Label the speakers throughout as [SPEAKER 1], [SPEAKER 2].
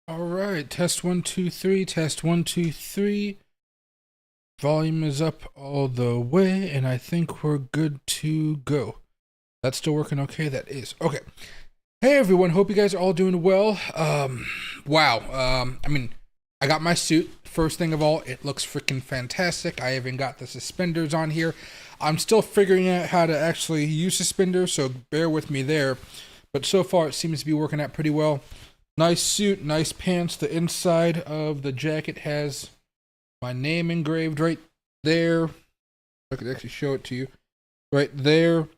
[SPEAKER 1] All right, test one, two, three, test one, two, three. Volume is up all the way, and I think we're good to go. That's still working okay? That is. Okay. Hey everyone, hope you guys are all doing well. Wow. I got my suit. First thing of all, it looks freaking fantastic. I even got the suspenders on here. I'm still figuring out how to actually use suspenders, so bear with me there. But so far, it seems to be working out pretty well. Nice suit, nice pants. The inside of the jacket has my name engraved right there. I could actually show it to you. Right there.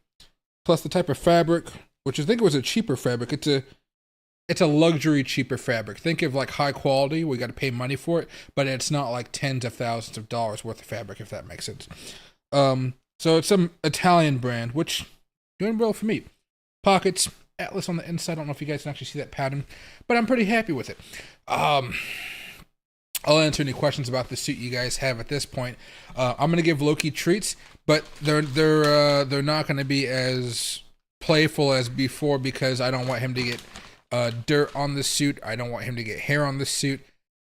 [SPEAKER 1] Plus the type of fabric, which I think was a cheaper fabric. It's a luxury cheaper fabric. Think of like high quality. We got to pay money for it, but it's not like tens of thousands of dollars worth of fabric, if that makes sense. So it's some Italian brand, which doing well for me. Pockets, Atlas on the inside. I don't know if you guys can actually see that pattern, but I'm pretty happy with it. I'll answer any questions about the suit you guys have at this point. I'm gonna give Loki treats, but they're not gonna be as playful as before because I don't want him to get dirt on the suit. I don't want him to get hair on the suit.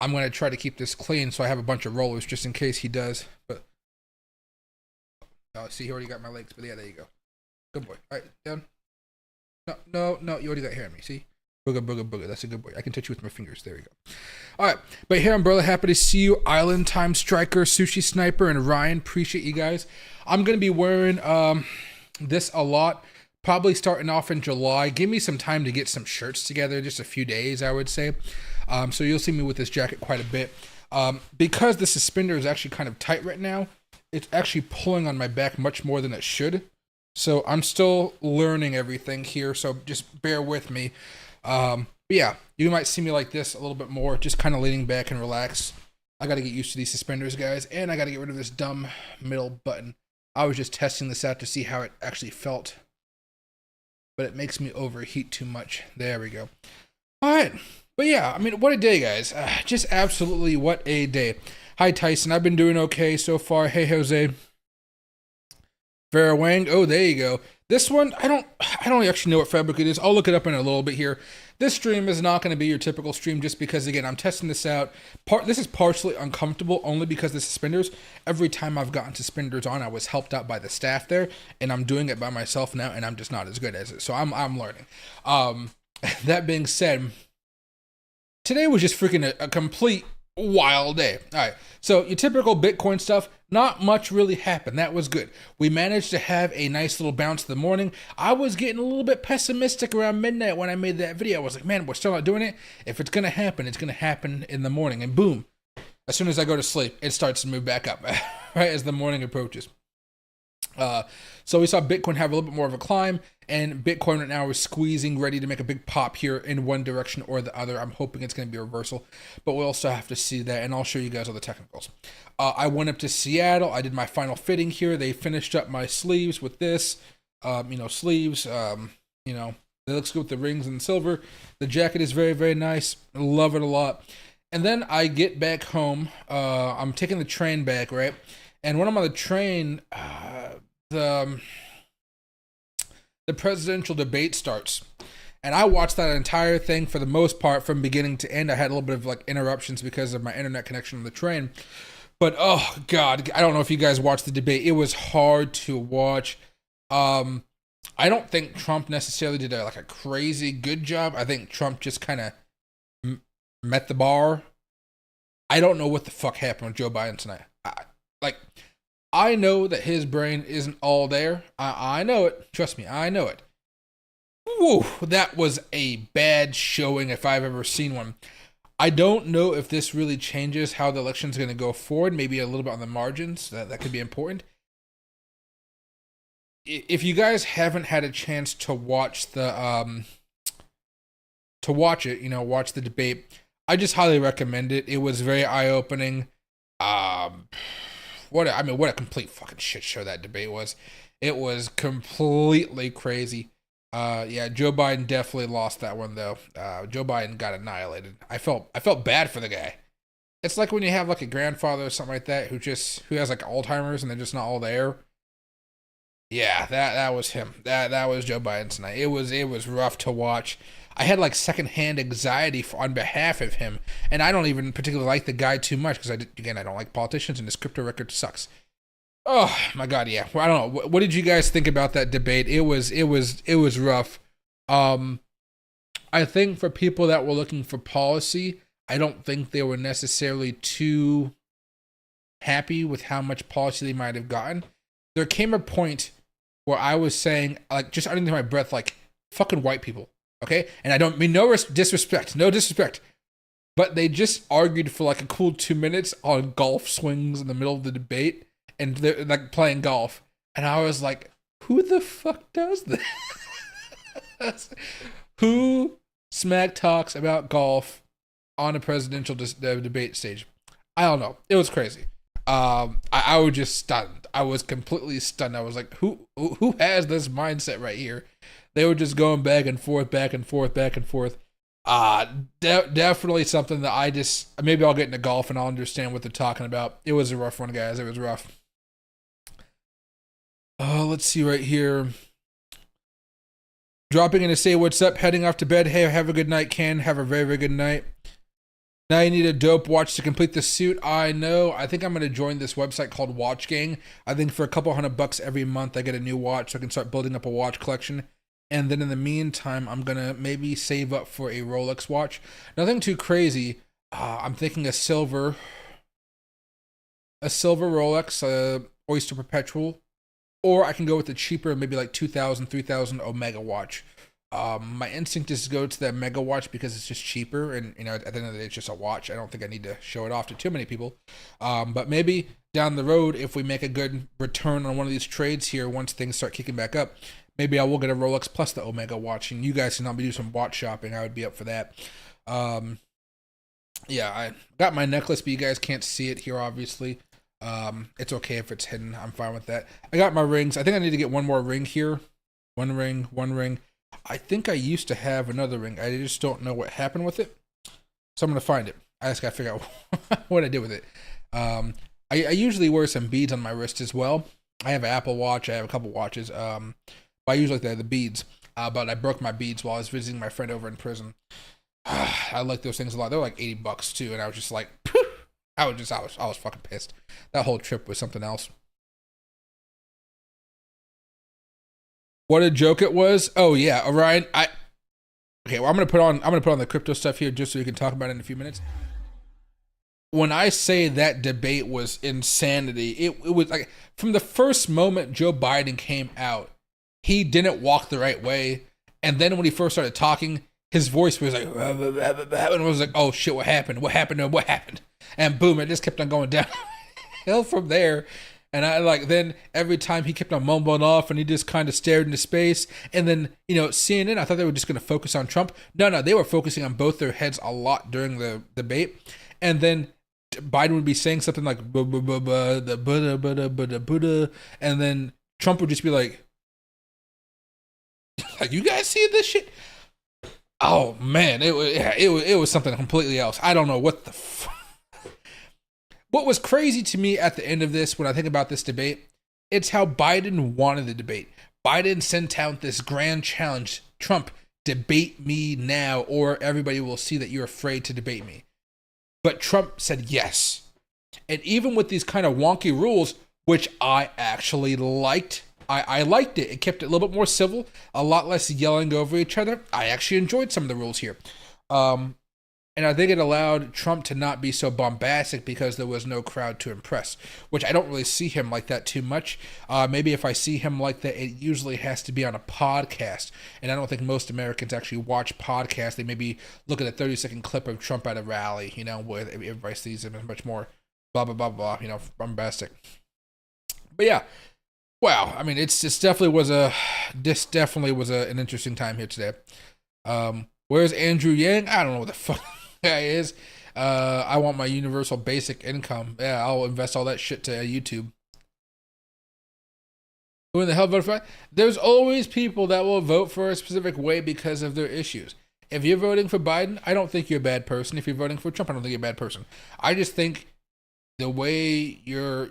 [SPEAKER 1] I'm gonna try to keep this clean, so I have a bunch of rollers just in case he does. But see, he already got my legs. But yeah, there you go. Good boy. All right, down. No, you already got hair on me. See, booger, booger, booger. That's a good boy. I can touch you with my fingers. There we go. All right, but here, Umbrella, happy to see you. Island Time Striker, Sushi Sniper, and Ryan. Appreciate you guys. I'm gonna be wearing this a lot. Probably starting off in July. Give me some time to get some shirts together. Just a few days, I would say. So you'll see me with this jacket quite a bit. Because the suspender is actually kind of tight right now, it's actually pulling on my back much more than it should. So I'm still learning everything here. So just bear with me. But yeah, you might see me like this a little bit more. Just kind of leaning back and relax. I got to get used to these suspenders, guys. And I got to get rid of this dumb middle button. I was just testing this out to see how it actually felt. But it makes me overheat too much. There we go. All right. But yeah, I mean, what a day, guys. Just absolutely what a day. Hi, Tyson. I've been doing okay so far. Hey, Jose. Vera Wang. Oh, there you go. This one, I don't actually know what fabric it is. I'll look it up in a little bit here. This stream is not going to be your typical stream just because, again, I'm testing this out. This is partially uncomfortable only because the suspenders, every time I've gotten suspenders on, I was helped out by the staff there, and I'm doing it by myself now, and I'm just not as good as it. So I'm learning. That being said, today was just freaking a complete wild day. All right, so your typical Bitcoin stuff, not much really happened. That was good. We managed to have a nice little bounce in the morning. I was getting a little bit pessimistic around midnight when I made that video. I was like, man, we're still not doing it. If it's gonna happen, it's gonna happen in the morning. And boom, as soon as I go to sleep, it starts to move back up, right as the morning approaches. So we saw Bitcoin have a little bit more of a climb, and Bitcoin right now is squeezing, ready to make a big pop here in one direction or the other. I'm hoping it's going to be a reversal, but we'll also have to see that, and I'll show you guys all the technicals. I went up to Seattle. I did my final fitting here. They finished up my sleeves with this, sleeves. It looks good with the rings and silver. The jacket is very, very nice. I love it a lot. And then I get back home. I'm taking the train back, right? And when I'm on the train, the presidential debate starts, and I watched that entire thing for the most part from beginning to end. I had a little bit of like interruptions because of my internet connection on the train, but oh god, I don't know if you guys watched the debate. It was hard to watch. I don't think Trump necessarily did a crazy good job. I think Trump just kind of met the bar. I don't know what the fuck happened with Joe Biden tonight. I know that his brain isn't all there. I know it. Trust me, I know it. Woo, that was a bad showing if I've ever seen one. I don't know if this really changes how the election's going to go forward. Maybe a little bit on the margins. That could be important. If you guys haven't had a chance to watch watch the debate, I just highly recommend it. It was very eye-opening. What a complete fucking shit show that debate was. It was completely crazy. Joe Biden definitely lost that one though. Joe Biden got annihilated. I felt bad for the guy. It's like when you have like a grandfather or something like that who has like Alzheimer's and they're just not all there. Yeah, that was him. That was Joe Biden tonight. It was rough to watch. I had like secondhand anxiety on behalf of him, and I don't even particularly like the guy too much because I don't like politicians, and his crypto record sucks. Oh my god, yeah. Well, I don't know. What did you guys think about that debate? It was rough. I think for people that were looking for policy, I don't think they were necessarily too happy with how much policy they might have gotten. There came a point where I was saying, like, just underneath my breath, like, fucking white people, okay? And I don't mean no disrespect, but they just argued for like a cool 2 minutes on golf swings in the middle of the debate, and they're like playing golf, and I was like, who the fuck does this? Who smack talks about golf on a presidential debate stage? I don't know. It was crazy. I was just stunned. I was completely stunned. I was like, who has this mindset right here? They were just going back and forth. Definitely something that I just, maybe I'll get into golf and I'll understand what they're talking about. It was a rough one, guys. It was rough. Let's see right here. Dropping in to say what's up, heading off to bed. Hey, have a good night, Ken. Have a very, very good night. Now you need a dope watch to complete the suit. I know. I think I'm going to join this website called Watch Gang. I think for a couple $100 every month, I get a new watch so I can start building up a watch collection. And then in the meantime, I'm going to maybe save up for a Rolex watch. Nothing too crazy. I'm thinking a silver Rolex, Oyster Perpetual. Or I can go with the cheaper, maybe like 2,000, 3,000 Omega watch. My instinct is to go to that Mega watch because it's just cheaper, and at the end of the day, it's just a watch. I don't think I need to show it off to too many people. But maybe down the road, if we make a good return on one of these trades here, once things start kicking back up, maybe I will get a Rolex plus the Omega watch, and you guys can help me do some watch shopping. I would be up for that. Yeah, I got my necklace, but you guys can't see it here, obviously. It's okay if it's hidden. I'm fine with that. I got my rings. I think I need to get one more ring here. One ring. I think I used to have another ring. I just don't know what happened with it. So I'm going to find it. I just got to figure out what I did with it. I usually wear some beads on my wrist as well. I have an Apple Watch. I have a couple watches. But I usually like the beads. But I broke my beads while I was visiting my friend over in prison. I like those things a lot. They're like $80 too. And I was just like, I was fucking pissed. That whole trip was something else. What a joke it was. Oh yeah, Orion. Okay, well I'm gonna put on the crypto stuff here just so we can talk about it in a few minutes. When I say that debate was insanity, it was like from the first moment Joe Biden came out, he didn't walk the right way. And then when he first started talking, his voice was like, and it was like, oh shit, what happened? And boom, it just kept on going downhill from there. And I then every time he kept on mumbling off and he just kind of stared into space. And then, CNN, I thought they were just going to focus on Trump. No, they were focusing on both their heads a lot during the debate. And then Biden would be saying something like, the Buddha. And then Trump would just be like, you guys see this shit? Oh man, it was something completely else. I don't know what the What was crazy to me at the end of this, when I think about this debate, it's how Biden wanted the debate. Biden sent out this grand challenge: Trump, debate me now, or everybody will see that you're afraid to debate me. But Trump said yes. And even with these kind of wonky rules, which I actually liked, I liked it. It kept it a little bit more civil, a lot less yelling over each other. I actually enjoyed some of the rules here. And I think it allowed Trump to not be so bombastic because there was no crowd to impress, which I don't really see him like that too much. Maybe if I see him like that, it usually has to be on a podcast. And I don't think most Americans actually watch podcasts. They maybe look at a 30-second clip of Trump at a rally, where everybody sees him as much more blah, blah, blah, blah, bombastic. But yeah, wow. I mean, this definitely was an interesting time here today. Where's Andrew Yang? I don't know what the fuck guy is. I want my universal basic income. Yeah, I'll invest all that shit to YouTube. Who in the hell voted for? There's always people that will vote for a specific way because of their issues. If you're voting for Biden, I don't think you're a bad person. If you're voting for Trump, I don't think you're a bad person. I just think the way your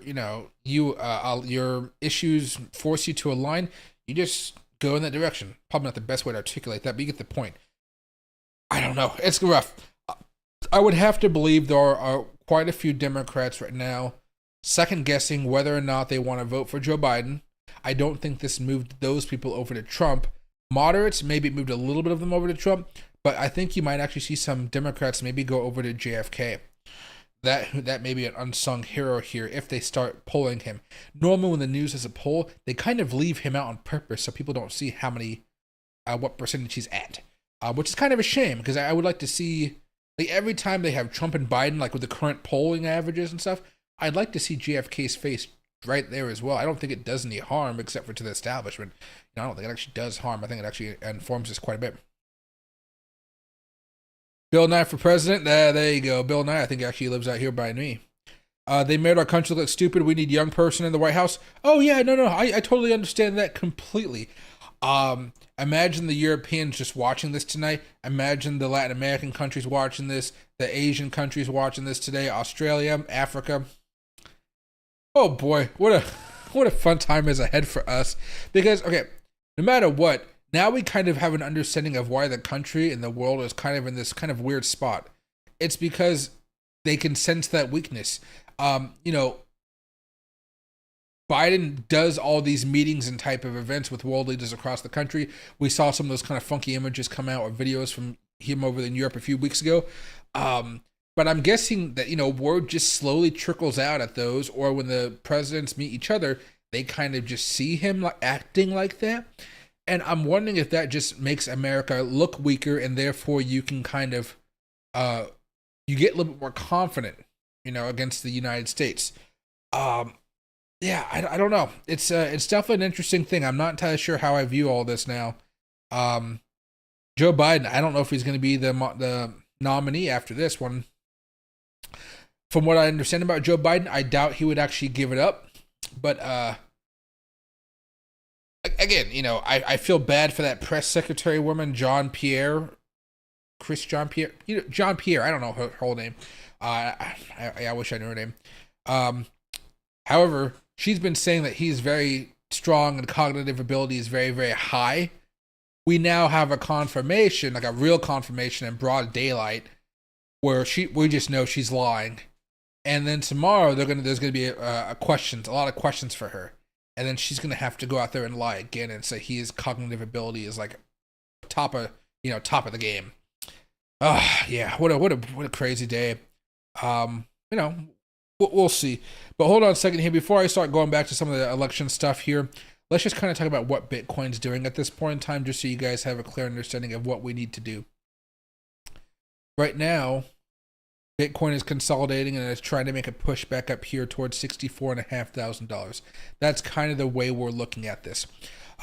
[SPEAKER 1] issues force you to align, you just go in that direction. Probably not the best way to articulate that, but you get the point. I don't know. It's rough. I would have to believe there are quite a few Democrats right now second guessing whether or not they want to vote for Joe Biden. I don't think this moved those people over to Trump. Moderates, maybe it moved a little bit of them over to Trump, but I think you might actually see some Democrats maybe go over to JFK. That may be an unsung hero here if they start polling him. Normally when the news has a poll, they kind of leave him out on purpose so people don't see how many, what percentage he's at, which is kind of a shame because I would like to see, like every time they have Trump and Biden, like with the current polling averages and stuff, I'd like to see JFK's face right there as well. I don't think it does any harm except for to the establishment. I don't think it actually does harm. I think it actually informs us quite a bit. Bill Nye for president. There you go. Bill Nye, I think actually lives out here by me. They made our country look stupid. We need a young person in the White House. Oh yeah, no. I totally understand that completely. Imagine the Europeans just watching this tonight. Imagine the Latin American countries watching this. The Asian countries watching this today. Australia, Africa. Oh boy, what a fun time is ahead for us. Because, okay, no matter what, now we kind of have an understanding of why the country and the world is kind of in this kind of weird spot. It's because they can sense that weakness. Biden does all these meetings and type of events with world leaders across the country. We saw some of those kind of funky images come out or videos from him over in Europe a few weeks ago. But I'm guessing that, word just slowly trickles out at those, or when the presidents meet each other, they kind of just see him like acting like that. And I'm wondering if that just makes America look weaker, and therefore you can kind of, you get a little bit more confident, against the United States. Yeah, I don't know. It's definitely an interesting thing. I'm not entirely sure how I view all this now. Joe Biden, I don't know if he's going to be the nominee after this one. From what I understand about Joe Biden, I doubt he would actually give it up. But again, I feel bad for that press secretary woman, John Pierre. John Pierre. I don't know her whole name. I wish I knew her name. However, she's been saying that he's very strong and cognitive ability is very, very high. We now have a confirmation, like a real confirmation in broad daylight, where we just know she's lying. And then tomorrow there's gonna be a lot of questions for her, and then she's gonna have to go out there and lie again and say his cognitive ability is like top of the game. Yeah, what a crazy day. We'll see. But hold on a second here. Before I start going back to some of the election stuff here, let's just kind of talk about what Bitcoin's doing at this point in time, just so you guys have a clear understanding of what we need to do. Right now, Bitcoin is consolidating and is trying to make a push back up here towards $64,500. That's kind of the way we're looking at this.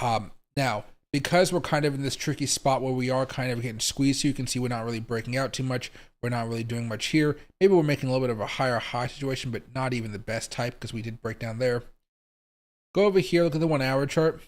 [SPEAKER 1] Now, because we're kind of in this tricky spot where we are kind of getting squeezed, so you can see we're not really breaking out too much. We're not really doing much here. Maybe we're making a little bit of a higher high situation, but not even the best type because we did break down there. Go over here, look at the 1 hour chart.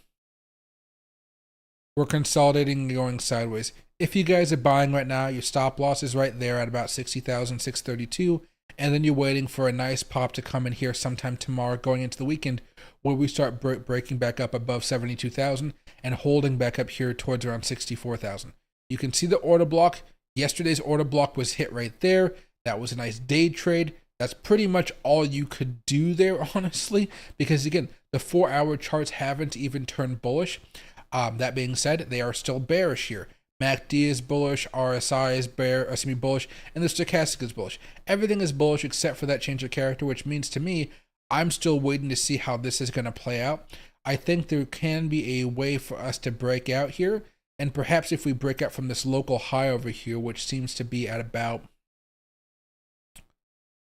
[SPEAKER 1] We're consolidating and going sideways. If you guys are buying right now, your stop loss is right there at about 60,632, and then you're waiting for a nice pop to come in here sometime tomorrow going into the weekend where we start breaking back up above 72,000 and holding back up here towards around 64,000. You can see the order block. Yesterday's order block was hit right there. That was a nice day trade. That's pretty much all you could do there, honestly, because again, the 4 hour charts haven't even turned bullish. That being said, they are still bearish here. MACD is bullish, RSI is bullish, and the stochastic is bullish. Everything is bullish except for that change of character, which means to me, I'm still waiting to see how this is going to play out. I think there can be a way for us to break out here, and perhaps if we break out from this local high over here, which seems to be at about,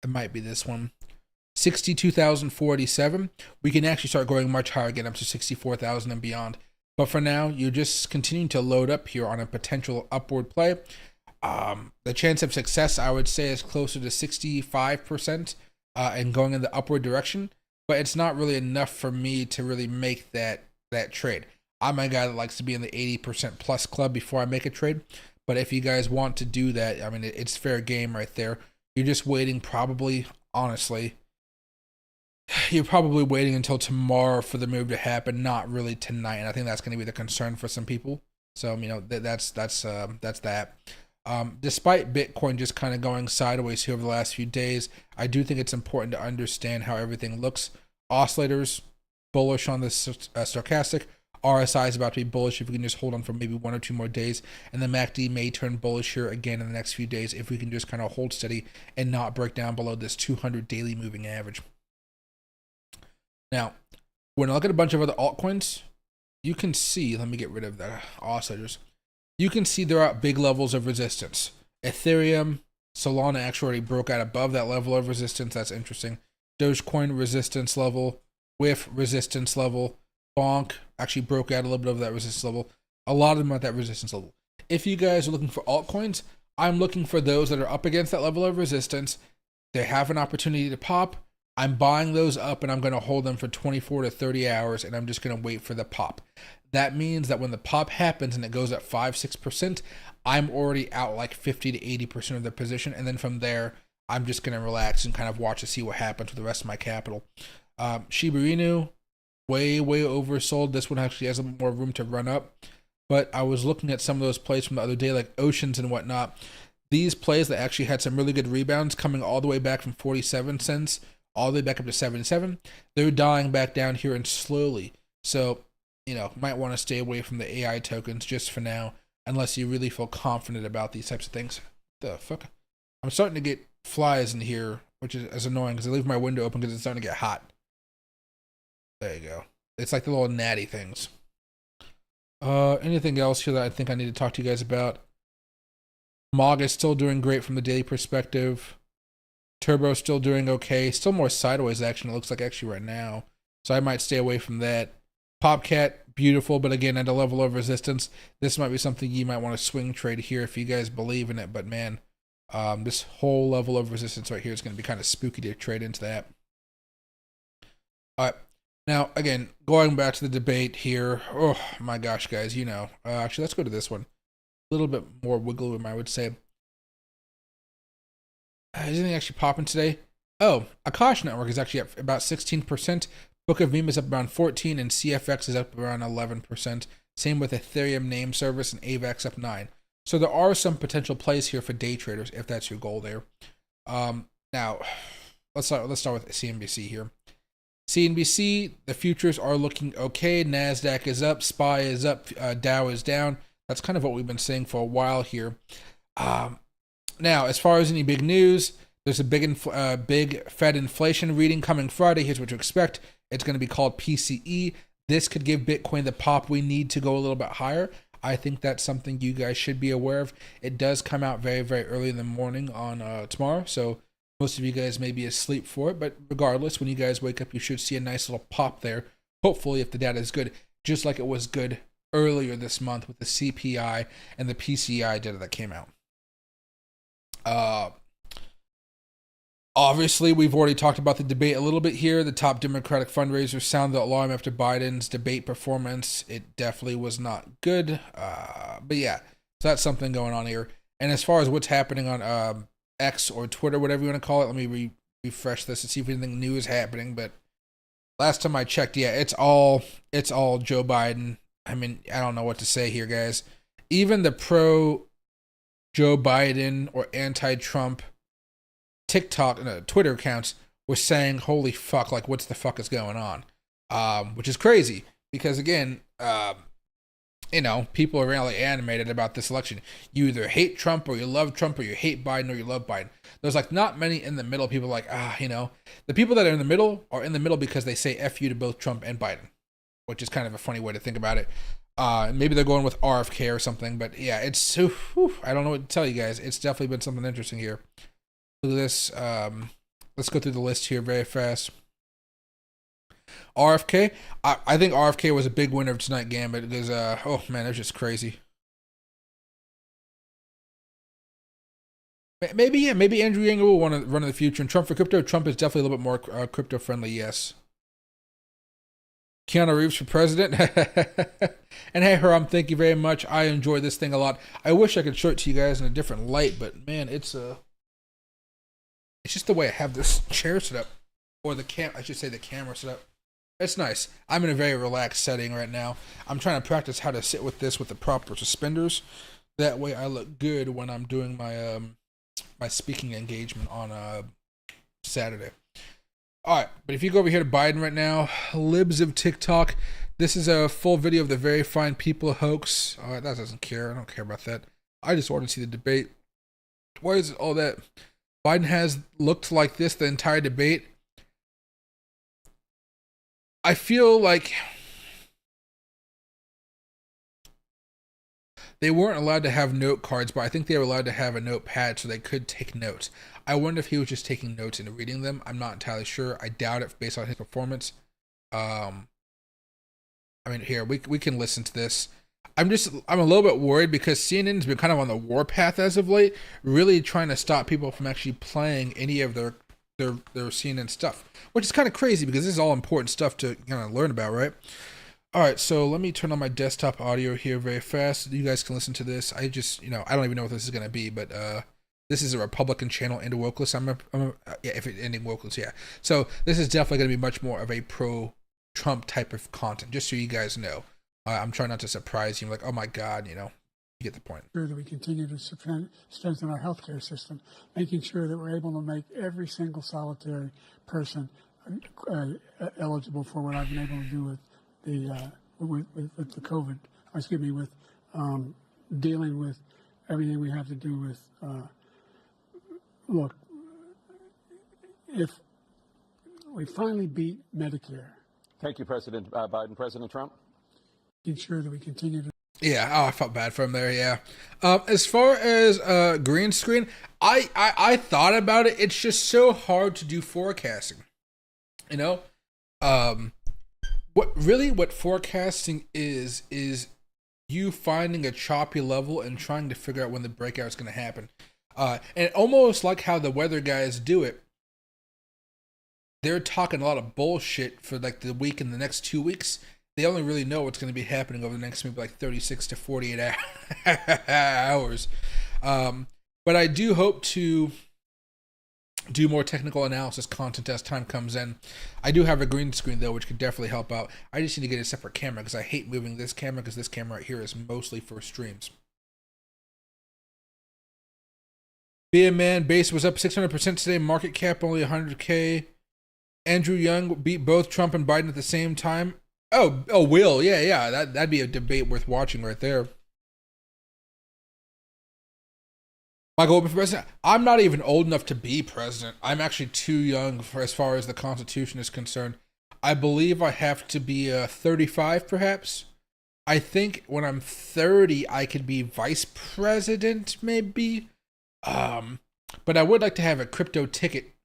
[SPEAKER 1] it might be this one, 62,487, we can actually start going much higher again up to 64,000 and beyond. But for now, you're just continuing to load up here on a potential upward play. The chance of success, I would say, is closer to 65% and going in the upward direction. But it's not really enough for me to really make that trade. I'm a guy that likes to be in the 80% plus club before I make a trade. But if you guys want to do that, I mean, it's fair game right there. You're just waiting probably, honestly, you're probably waiting until tomorrow for the move to happen, not really tonight. And I think that's going to be the concern for some people. So, that's that. Despite Bitcoin just kind of going sideways here over the last few days, I do think it's important to understand how everything looks. Oscillators, bullish on the stochastic. RSI is about to be bullish if we can just hold on for maybe 1 or 2 more days. And the MACD may turn bullish here again in the next few days if we can just kind of hold steady and not break down below this 200 daily moving average. Now, when I look at a bunch of other altcoins, you can see, let me get rid of the oscillators. You can see there are big levels of resistance. Ethereum, Solana actually already broke out above that level of resistance. That's interesting. Dogecoin resistance level, WIF resistance level, Bonk actually broke out a little bit of that resistance level. A lot of them are at that resistance level. If you guys are looking for altcoins, I'm looking for those that are up against that level of resistance. They have an opportunity to pop. I'm buying those up and I'm going to hold them for 24 to 30 hours and I'm just going to wait for the pop. That means that when the pop happens and it goes up 5-6%, I'm already out like 50 to 80% of the position. And then from there, I'm just going to relax and kind of watch to see what happens with the rest of my capital. Shiba Inu, way oversold. This one actually has a little more room to run up. But I was looking at some of those plays from the other day, like Oceans and whatnot. These plays that actually had some really good rebounds coming all the way back from 47 cents all the way back up to 77. They're dying back down here and slowly. So, you know, might want to stay away from the AI tokens just for now, unless you really feel confident about these types of things. The fuck? I'm starting to get flies in here, which is annoying because I leave my window open because it's starting to get hot. There you go. It's like the little natty things. Anything else here that I think I need to talk to you guys about? MOG is still doing great from the daily perspective. Turbo still doing okay. Still more sideways action, it looks like actually right now. So I might stay away from that. Popcat, beautiful, but again, at a level of resistance. This might be something you might want to swing trade here if you guys believe in it. But man, this whole level of resistance right here is going to be kind of spooky to trade into that. All right. Now, again, going back to the debate here. Oh, my gosh, guys, you know. Actually, let's go to this one. A little bit more wiggle room, I would say. Is anything actually popping today? Oh, Akash Network is actually up about 16%. Book of Meme is up around 14%, and CFX is up around 11%. Same with Ethereum name service and AVAX up 9%. So there are some potential plays here for day traders if that's your goal there. Now, let's start with CNBC here. CNBC, the futures are looking okay. NASDAQ is up, SPY is up, Dow is down. That's kind of what we've been saying for a while here. Now, as far as any big news, there's a big Fed inflation reading coming Friday. Here's what to expect. It's going to be called PCE. This could give Bitcoin the pop we need to go a little bit higher. I think that's something you guys should be aware of. It does come out very, very early in the morning on tomorrow, so most of you guys may be asleep for it. But regardless, when you guys wake up, you should see a nice little pop there. Hopefully, if the data is good, just like it was good earlier this month with the CPI and the PCI data that came out. Obviously, we've already talked about the debate a little bit here. The top Democratic fundraisers sound the alarm after Biden's debate performance. It definitely was not good. But yeah, so that's something going on here. And as far as what's happening on X or Twitter, whatever you want to call it, let me refresh this to see if anything new is happening. But last time I checked, yeah, it's all Joe Biden. I mean, I don't know what to say here, guys. Even the pro Joe Biden or anti-Trump TikTok and Twitter accounts were saying, holy fuck, like what's the fuck is going on? Which is crazy because again, you know, people are really animated about this election. You either hate Trump or you love Trump, or you hate Biden or you love Biden. There's like not many in the middle. People like, you know, the people that are in the middle are in the middle because they say F you to both Trump and Biden, which is kind of a funny way to think about it. Maybe they're going with RFK or something, but yeah, it's so, I don't know what to tell you guys. It's definitely been something interesting here. Look at this. Let's go through the list here very fast. RFK. I think RFK was a big winner of tonight, Gambit, because, oh man, it was just crazy. Maybe Andrew Yang will want to run in the future. And Trump for crypto. Trump is definitely a little bit more crypto friendly, yes. Keanu Reeves for president. And hey, Haram, thank you very much. I enjoy this thing a lot. I wish I could show it to you guys in a different light, but man, it's just the way I have this chair set up, or I should say the camera set up. It's nice. I'm in a very relaxed setting right now. I'm trying to practice how to sit with this with the proper suspenders. That way I look good when I'm doing my my speaking engagement on Saturday. All right, but if you go over here to Biden right now, libs of TikTok, this is a full video of the very fine people hoax. That doesn't care. I don't care about that. I just want to see the debate. Why is it all that? Biden has looked like this the entire debate. I feel like they weren't allowed to have note cards, but I think they were allowed to have a notepad so they could take notes. I wonder if he was just taking notes and reading them. I'm not entirely sure. I doubt it based on his performance. I mean, here, we can listen to this. I'm a little bit worried because CNN's been kind of on the warpath as of late, really trying to stop people from actually playing any of their CNN stuff, which is kind of crazy because this is all important stuff to kind of learn about, right? All right, so let me turn on my desktop audio here very fast. You guys can listen to this. I just, I don't even know what this is going to be, but this is a Republican channel and a wokeless. Yeah, if it's ending wokeless, yeah. So this is definitely going to be much more of a pro-Trump type of content, just so you guys know. I'm trying not to surprise you, like, oh my God, you get the point.
[SPEAKER 2] Sure that we continue to strengthen our healthcare system, making sure that we're able to make every single solitary person eligible for what I've been able to do with the COVID, with dealing with everything we have to do with, look, if we finally beat Medicare.
[SPEAKER 3] Thank you, President Biden. President Trump?
[SPEAKER 2] Ensure that we continue to.
[SPEAKER 1] Yeah, I felt bad for him there, yeah. As far as green screen, I thought about it. It's just so hard to do forecasting, What forecasting is you finding a choppy level and trying to figure out when the breakout is going to happen. And almost like how the weather guys do it, they're talking a lot of bullshit for like the week and the next 2 weeks. They only really know what's going to be happening over the next maybe like 36 to 48 hours. But I do hope to do more technical analysis content as time comes in. I do have a green screen though, which could definitely help out. I just need to get a separate camera because I hate moving this camera because this camera right here is mostly for streams. Be a man base was up 600% today. Market cap only 100K. Andrew Young beat both Trump and Biden at the same time. Oh, Will, yeah. That'd be a debate worth watching right there. Michael Open for president. I'm not even old enough to be president. I'm actually too young for as far as the Constitution is concerned. I believe I have to be 35, perhaps. I think when I'm 30, I could be vice president, maybe. But I would like to have a crypto ticket.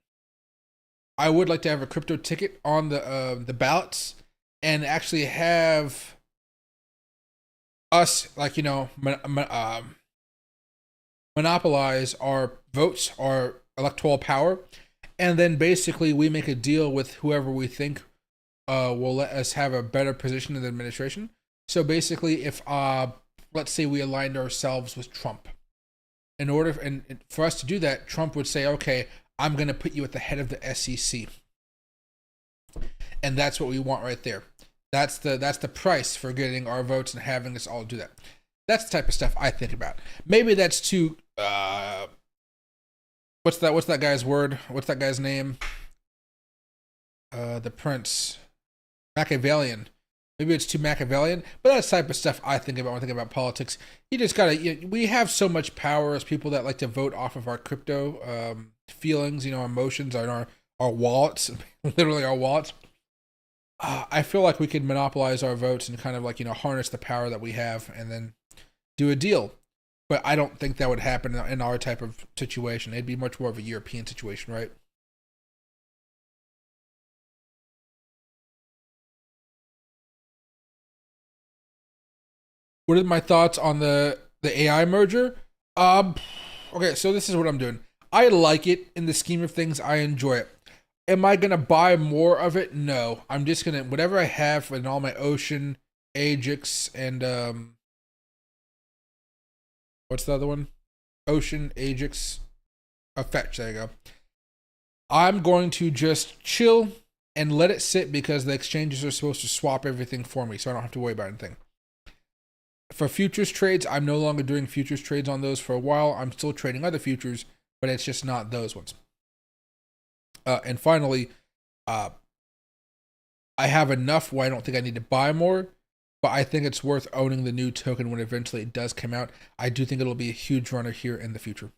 [SPEAKER 1] I would like to have a crypto ticket on the ballots. And actually have us, like, monopolize our votes, our electoral power, and then basically we make a deal with whoever we think will let us have a better position in the administration. So basically, if let's say we aligned ourselves with Trump, and for us to do that, Trump would say, "Okay, I'm going to put you at the head of the SEC." And that's what we want right there. That's the price for getting our votes and having us all do that. That's the type of stuff I think about. Maybe that's too what's that guy's word? What's that guy's name? The Prince. Machiavellian. Maybe it's too Machiavellian, but that's the type of stuff I think about when I think about politics. You just gotta. We have so much power as people that like to vote off of our crypto feelings, emotions, and our wallets, literally our wallets. I feel like we could monopolize our votes and kind of like, harness the power that we have and then do a deal. But I don't think that would happen in our type of situation. It'd be much more of a European situation, right? What are my thoughts on the AI merger? Okay, so this is what I'm doing. I like it in the scheme of things. I enjoy it. Am I going to buy more of it? No. I'm just going to, whatever I have in all my Ocean, Ajax, and, what's the other one? Ocean, Ajax, Fetch, there you go. I'm going to just chill and let it sit because the exchanges are supposed to swap everything for me, so I don't have to worry about anything. For futures trades, I'm no longer doing futures trades on those for a while. I'm still trading other futures, but it's just not those ones. And finally, I have enough where I don't think I need to buy more, but I think it's worth owning the new token when eventually it does come out. I do think it'll be a huge runner here in the future.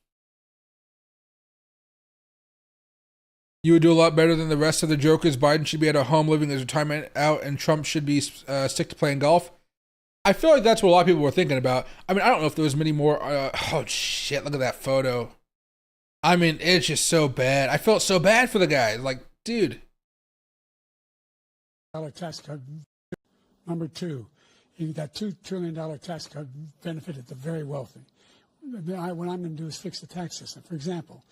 [SPEAKER 1] You would do a lot better than the rest of the jokers. Biden should be at a home living his retirement out, and Trump should be stick to playing golf. I feel like that's what a lot of people were thinking about. I mean, I don't know if there was many more. Oh, shit, look at that photo. I mean, it's just so bad. I felt so bad for the guy. Like, dude.
[SPEAKER 2] Tax cut. Number two, that $2 trillion tax cut benefited the very wealthy. What I'm going to do is fix the tax system. For example,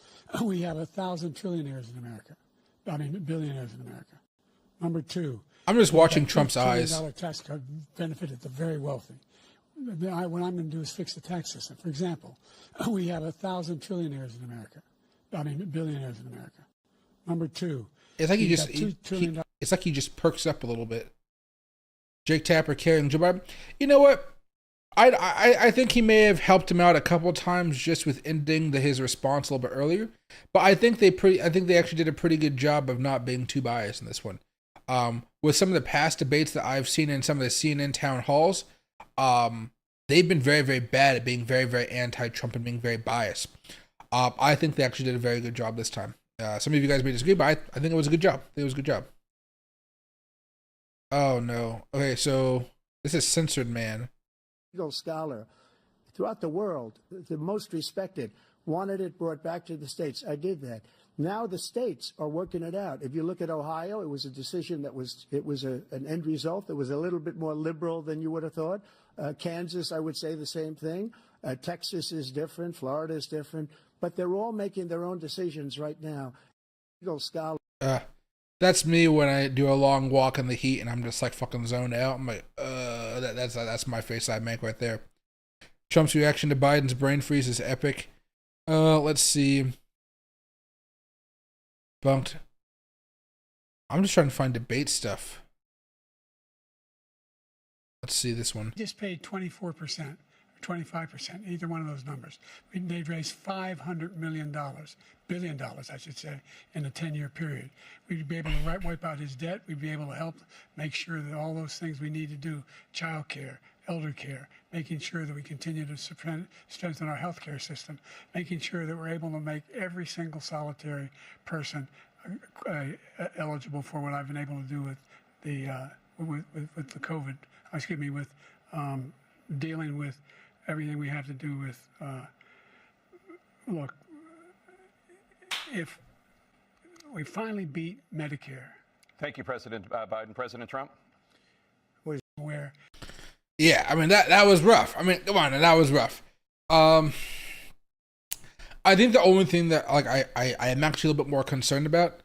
[SPEAKER 2] we have 1,000 trillionaires in America. I mean, billionaires in America. Number two,
[SPEAKER 1] I'm just watching Trump's eyes.
[SPEAKER 2] $2 trillion tax cut benefited the very wealthy. What I'm going to do is fix the tax system. For example, we have 1,000 trillionaires in America. I mean, billionaires in America. Number two,
[SPEAKER 1] it's like it's like he just perks up a little bit. Jake Tapper carrying Joe Biden. You know what? I think he may have helped him out a couple of times just with ending his response a little bit earlier. But I think they actually did a pretty good job of not being too biased in this one. With some of the past debates that I've seen in some of the CNN town halls, they've been very, very bad at being very, very anti-Trump and being very biased. I think they actually did a very good job this time. Some of you guys may disagree, but I think it was a good job. It was a good job. Oh, no. Okay, so this is Censored Man.
[SPEAKER 4] Legal scholar throughout the world, the most respected, wanted it brought back to the states. I did that. Now the states are working it out. If you look at Ohio, it was a decision that was an end result that was a little bit more liberal than you would have thought. Kansas, I would say the same thing. Texas is different. Florida is different. But they're all making their own decisions right now. Legal scholar.
[SPEAKER 1] That's me when I do a long walk in the heat and I'm just like fucking zoned out. I'm like, that's my face I make right there. Trump's reaction to Biden's brain freeze is epic. Let's see. Bunked. I'm just trying to find debate stuff. Let's see this one.
[SPEAKER 2] Just paid 24%. 25%, either one of those numbers. They'd raise $500 million, billion dollars, I should say, in a 10-year period. We'd be able to wipe out his debt. We'd be able to help make sure that all those things we need to do, child care, elder care, making sure that we continue to strengthen our healthcare system, making sure that we're able to make every single solitary person eligible for what I've been able to do with the with the COVID. Excuse me, with dealing with everything we have to do with, look, if we finally beat Medicare.
[SPEAKER 3] Thank you, President Biden. President Trump?
[SPEAKER 2] Where?
[SPEAKER 1] Yeah, I mean, that was rough. I mean, come on, that was rough. I think the only thing that like I am actually a little bit more concerned about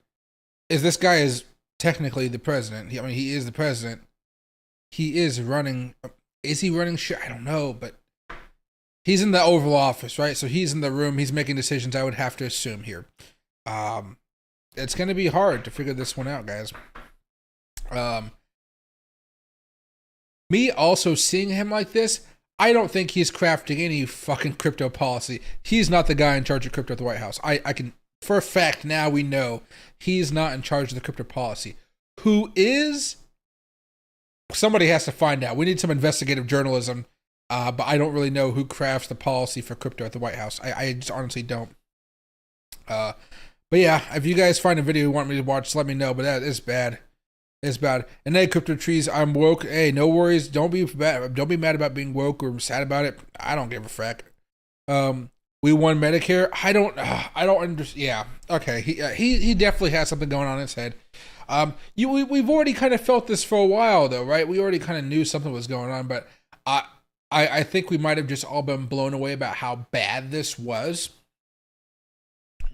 [SPEAKER 1] is this guy is technically the president. I mean, he is the president. He is running. Is he running shit? I don't know, but he's in the Oval Office, right? So he's in the room. He's making decisions. I would have to assume here. It's going to be hard to figure this one out, guys. Me also seeing him like this, I don't think he's crafting any fucking crypto policy. He's not the guy in charge of crypto at the White House. I can, for a fact, now we know he's not in charge of the crypto policy. Who is? Somebody has to find out. We need some investigative journalism, but I don't really know who crafts the policy for crypto at the White House. I just honestly don't. But yeah, if you guys find a video you want me to watch, just let me know. But that is bad. It's bad. And hey, Crypto Trees, I'm woke. Hey, no worries. Don't be bad. Don't be mad about being woke or sad about it. I don't give a frack. We won Medicare. I don't understand. Yeah. Okay. He definitely has something going on in his head. We've already kind of felt this for a while though, right? We already kind of knew something was going on, but I think we might have just all been blown away about how bad this was.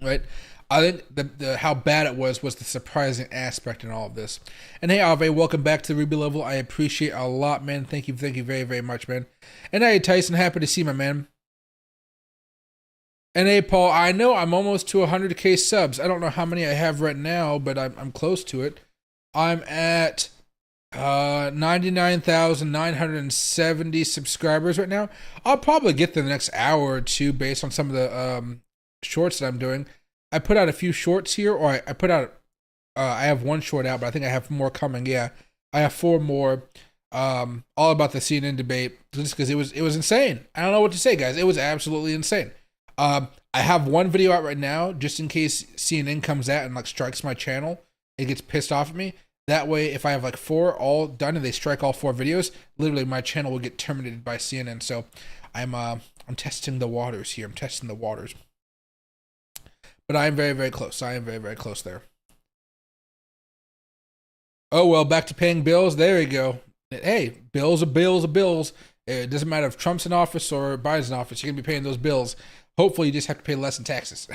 [SPEAKER 1] Right? I think the how bad it was the surprising aspect in all of this. And hey, Ave, welcome back to the Ruby level. I appreciate a lot, man. Thank you very, very much, man. And hey, Tyson, happy to see you, my man. And hey, Paul, I know I'm almost to 100K subs. I don't know how many I have right now, but I'm close to it. I'm at 99,970 subscribers right now. I'll probably get the next hour or two based on some of the shorts that I'm doing. I put out a few shorts here, or I put out I have one short out, but I think I have more coming. Yeah, I have 4 more. All about the CNN debate, just because it was insane. I don't know what to say, guys. It was absolutely insane. I have one video out right now, just in case CNN comes out and like strikes my channel. It gets pissed off at me. That way, if I have like 4 all done and they strike all 4 videos, literally my channel will get terminated by CNN. So I'm testing the waters here. I'm testing the waters. But I am very, very close. I am very, very close there. Oh, well, back to paying bills. There you go. Hey, bills are bills are bills. It doesn't matter if Trump's in office or Biden's in office. You're going to be paying those bills. Hopefully, you just have to pay less in taxes.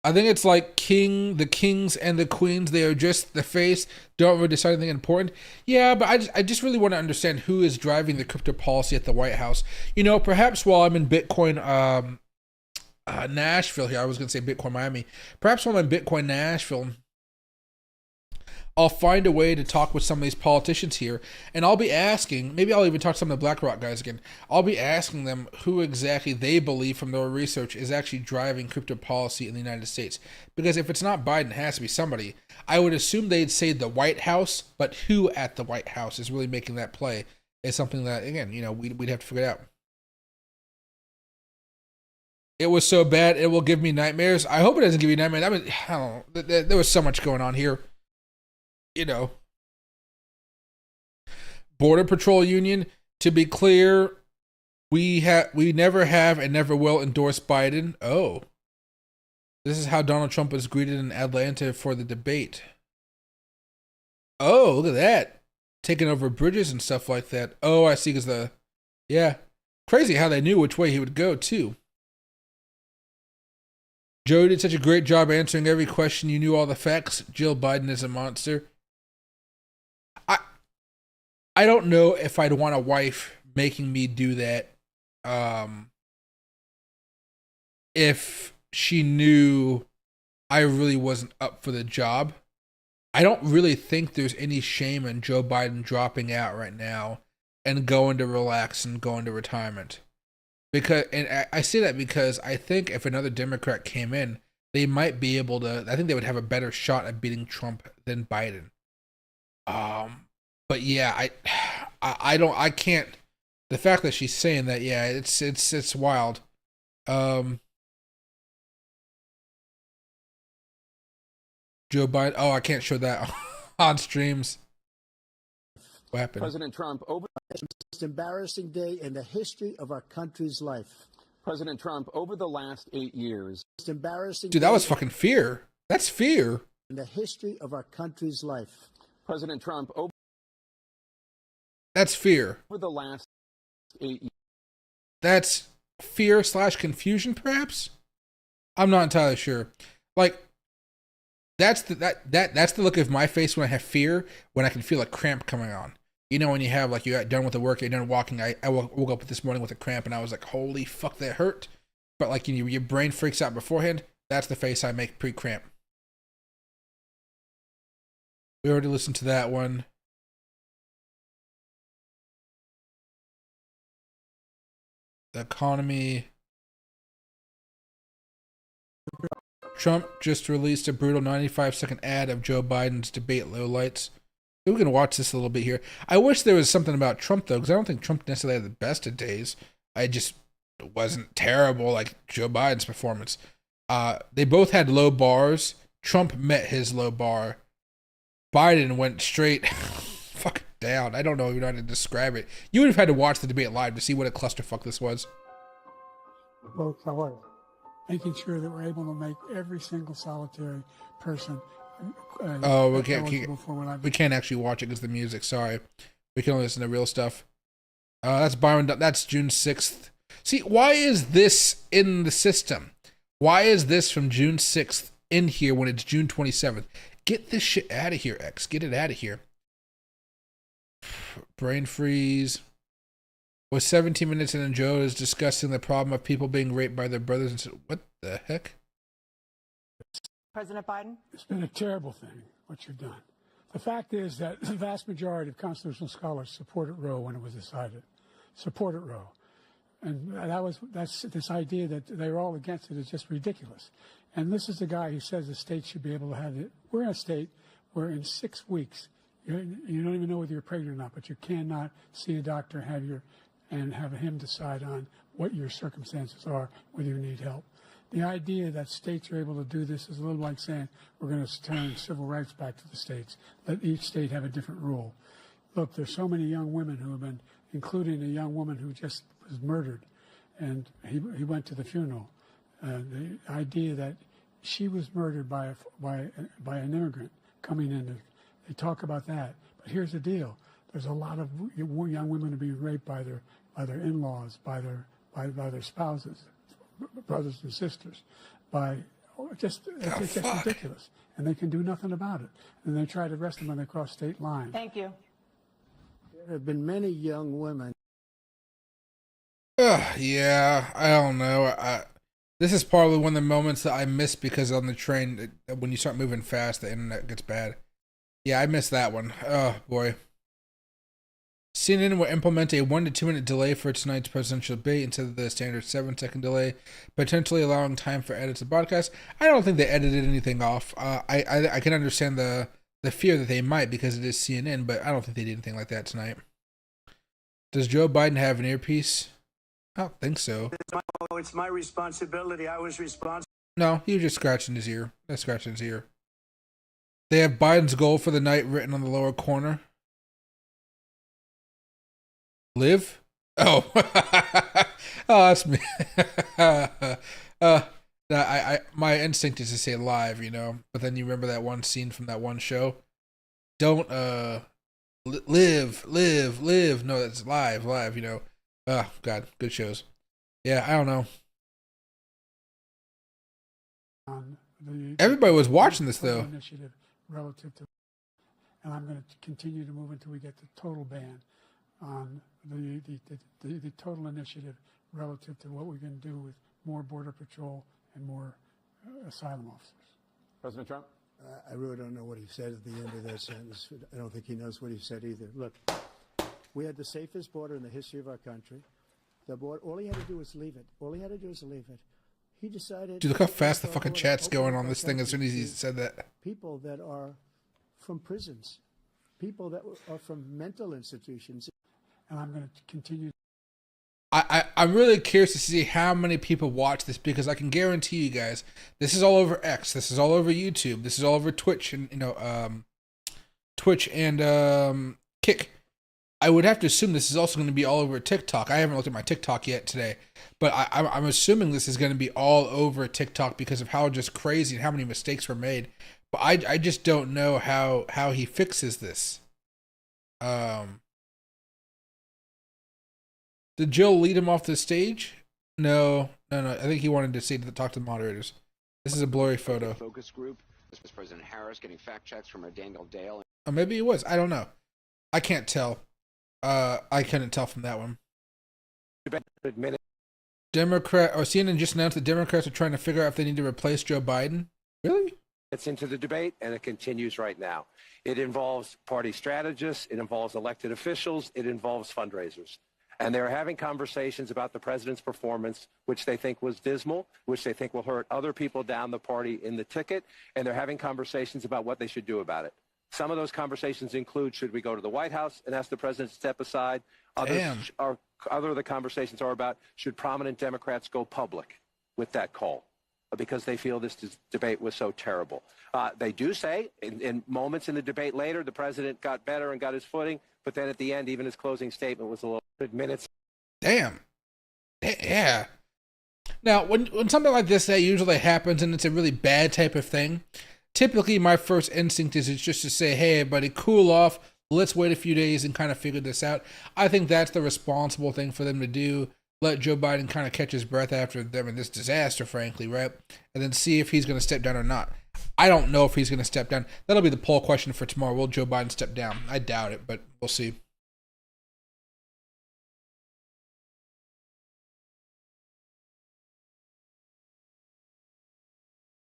[SPEAKER 1] I think it's like the kings and the queens. They are just the face. Don't really decide anything important. Yeah, but I just really want to understand who is driving the crypto policy at the White House. You know, perhaps while I'm in Bitcoin Nashville here, I was going to say Bitcoin Miami. Perhaps while I'm in Bitcoin Nashville, I'll find a way to talk with some of these politicians here, and I'll be asking, maybe I'll even talk to some of the BlackRock guys again. I'll be asking them who exactly they believe from their research is actually driving crypto policy in the United States. Because if it's not Biden, it has to be somebody. I would assume they'd say the White House, but who at the White House is really making that play is something that, again, you know, we'd have to figure it out. It was so bad, it will give me nightmares. I hope it doesn't give you nightmares. I mean, I don't know. There was so much going on here. You know, Border Patrol Union, to be clear, we never have and never will endorse Biden. Oh, this is how Donald Trump was greeted in Atlanta for the debate. Oh, look at that. Taking over bridges and stuff like that. Oh, I see, because yeah. Crazy how they knew which way he would go, too. Joe did such a great job answering every question. You knew all the facts. Jill Biden is a monster. I don't know if I'd want a wife making me do that if she knew I really wasn't up for the job. I don't really think there's any shame in Joe Biden dropping out right now and going to relax and going to retirement. And I say that because I think if another Democrat came in, they might be able to, I think they would have a better shot at beating Trump than Biden. But yeah, I can't. The fact that she's saying that, yeah, it's wild. Joe Biden. Oh, I can't show that on streams. What happened?
[SPEAKER 3] President Trump over
[SPEAKER 4] the most embarrassing day in the history of our country's life.
[SPEAKER 3] President Trump over the last 8 years.
[SPEAKER 4] Most embarrassing.
[SPEAKER 1] Dude, that was fucking fear. That's fear.
[SPEAKER 4] In the history of our country's life.
[SPEAKER 3] President Trump over.
[SPEAKER 1] That's fear.
[SPEAKER 3] Over the last 8 years.
[SPEAKER 1] That's fear / confusion, perhaps? I'm not entirely sure. Like, that's the look of my face when I have fear, when I can feel a cramp coming on. You know, when you have, like, you got done with the work, you're done walking. I woke up this morning with a cramp, and I was like, holy fuck, that hurt. But, like, your brain freaks out beforehand. That's the face I make pre-cramp. We already listened to that one. The economy. Trump just released a brutal 95-second ad of Joe Biden's debate lowlights. We can watch this a little bit here. I wish there was something about Trump, though, because I don't think Trump necessarily had the best of days. It wasn't terrible like Joe Biden's performance. They both had low bars. Trump met his low bar. Biden went straight fuck down. I don't know even how to describe it. You would have had to watch the debate live to see what a clusterfuck this was.
[SPEAKER 2] Both however, making sure that we're able to make every single solitary person
[SPEAKER 1] we can't actually watch it because the music. Sorry, we can only listen to real stuff. That's Byron. That's June 6th. See, why is this in the system? Why is this from June 6th in here when it's June 27th? Get this shit out of here, X. Get it out of here. Brain freeze. Was 17 minutes in and Joe is discussing the problem of people being raped by their brothers and sisters. What the heck?
[SPEAKER 5] President Biden?
[SPEAKER 2] It's been a terrible thing, what you've done. The fact is that the vast majority of constitutional scholars supported Roe when it was decided. Supported Roe. And that's this idea that they're all against it is just ridiculous. And this is the guy who says the state should be able to have it. We're in a state where in 6 weeks, you don't even know whether you're pregnant or not, but you cannot see a doctor and have him decide on what your circumstances are, whether you need help. The idea that states are able to do this is a little like saying we're going to turn civil rights back to the states. Let each state have a different rule. Look, there's so many young women who have been, including a young woman who just was murdered, and he went to the funeral. The idea that she was murdered by an immigrant coming in, they talk about that. But here's the deal: there's a lot of young women who are being raped by their in-laws, by their spouses, brothers and sisters, it's just ridiculous, and they can do nothing about it. And they try to arrest them when they cross state lines.
[SPEAKER 5] Thank you.
[SPEAKER 4] There have been many young women.
[SPEAKER 1] Yeah, I don't know. This is probably one of the moments that I miss because on the train, when you start moving fast, the internet gets bad. Yeah, I missed that one. Oh, boy. CNN will implement a 1 to 2 minute delay for tonight's presidential debate instead of the standard 7-second delay, potentially allowing time for edits of broadcast. I don't think they edited anything off. I can understand the fear that they might because it is CNN, but I don't think they did anything like that tonight. Does Joe Biden have an earpiece? I don't think so.
[SPEAKER 6] It's my responsibility. I was responsible.
[SPEAKER 1] No, he was just scratching his ear. That's scratching his ear. They have Biden's goal for the night written on the lower corner. Live? Oh. Oh, that's me. My instinct is to say live, you know, but then you remember that one scene from that one show. Don't live. No, that's live, you know. Oh, God, good shows. Yeah, I don't know. Everybody was watching this, though.
[SPEAKER 2] Initiative relative to, and I'm going to continue to move until we get the total ban on the total initiative relative to what we can do with more border patrol and more asylum officers.
[SPEAKER 3] President Trump?
[SPEAKER 4] I really don't know what he said at the end of that sentence. I don't think he knows what he said either. Look, we had the safest border in the history of our country. The border, all he had to do was leave it. He decided.
[SPEAKER 1] Dude, look how fast the fucking chat's going on this thing as soon as he said that.
[SPEAKER 4] People that are from prisons, people that are from mental institutions.
[SPEAKER 2] And I'm going to continue.
[SPEAKER 1] I'm really curious to see how many people watch this because I can guarantee you guys, this is all over X, this is all over YouTube, this is all over Twitch and Twitch and Kick. I would have to assume this is also going to be all over TikTok. I haven't looked at my TikTok yet today, but I'm assuming this is going to be all over TikTok because of how just crazy and how many mistakes were made. But I just don't know how he fixes this. Did Jill lead him off the stage? No. I think he wanted to talk to the moderators. This is a blurry photo.
[SPEAKER 7] Focus group. This was President Harris getting fact checks from Daniel Dale.
[SPEAKER 1] Oh, maybe it was. I don't know. I can't tell. I couldn't tell from that one. CNN just announced that Democrats are trying to figure out if they need to replace Joe Biden. Really?
[SPEAKER 8] It's into the debate, and it continues right now. It involves party strategists. It involves elected officials. It involves fundraisers. And they're having conversations about the president's performance, which they think was dismal, which they think will hurt other people down the party in the ticket. And they're having conversations about what they should do about it. Some of those conversations include, should we go to the White House and ask the president to step aside? Other of the conversations are about, should prominent Democrats go public with that call? Because they feel this debate was so terrible. They do say, in moments in the debate later, the president got better and got his footing. But then at the end, even his closing statement was a little minutes.
[SPEAKER 1] Damn. Yeah. Now, when something like this that usually happens and it's a really bad type of thing, typically my first instinct is it's just to say, hey, everybody, cool off. Let's wait a few days and kind of figure this out. I think that's the responsible thing for them to do. Let Joe Biden kind of catch his breath after them in this disaster, frankly, right? And then see if he's going to step down or not. I don't know if he's going to step down. That'll be the poll question for tomorrow. Will Joe Biden step down? I doubt it, but we'll see.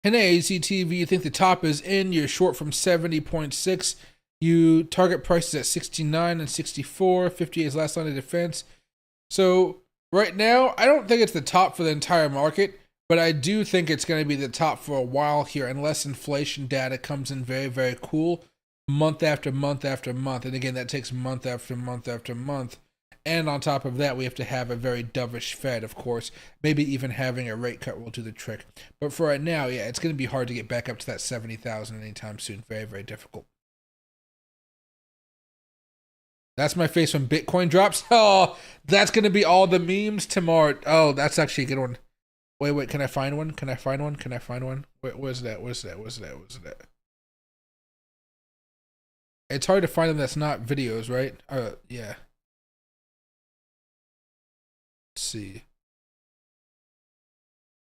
[SPEAKER 1] And ACTV, you think the top is in, you're short from 70.6. You target prices at 69 and 64. 58 is last line of defense. So right now, I don't think it's the top for the entire market, but I do think it's going to be the top for a while here, unless inflation data comes in very, very cool, month after month after month. And again, that takes month after month after month. And on top of that, we have to have a very dovish Fed, of course. Maybe even having a rate cut will do the trick. But for right now, yeah, it's going to be hard to get back up to that 70,000 anytime soon. Very, very difficult. That's my face when Bitcoin drops. Oh, that's going to be all the memes tomorrow. Oh, that's actually a good one. Wait, can I find one? Can I find one? Where's that? It's hard to find them that's not videos, right? Yeah. Let's see.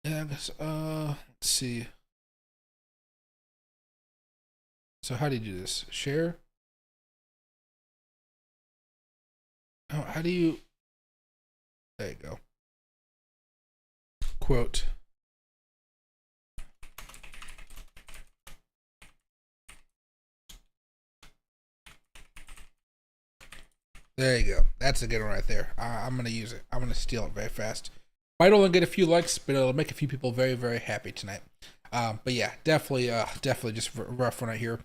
[SPEAKER 1] Yeah, I guess, let's see. So how do you do this? Share? Oh, how do you... There you go. Quote. There you go. That's a good one right there. I'm going to use it. I'm going to steal it very fast. Might only get a few likes, but it'll make a few people very, very happy tonight. But yeah, definitely just a rough one right here.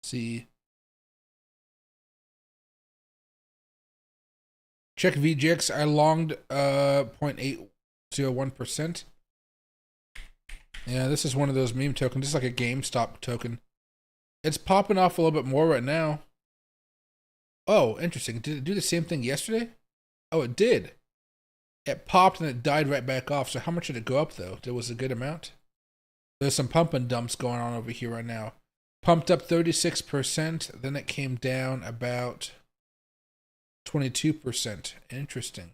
[SPEAKER 1] See. Check VGX. I longed 0.801%. Yeah, this is one of those meme tokens. It's like a GameStop token. It's popping off a little bit more right now. Oh, interesting. Did it do the same thing yesterday? Oh, it did. It popped and it died right back off. So how much did it go up, though? There was a good amount. There's some pump and dumps going on over here right now. Pumped up 36%. Then it came down about 22%. Interesting.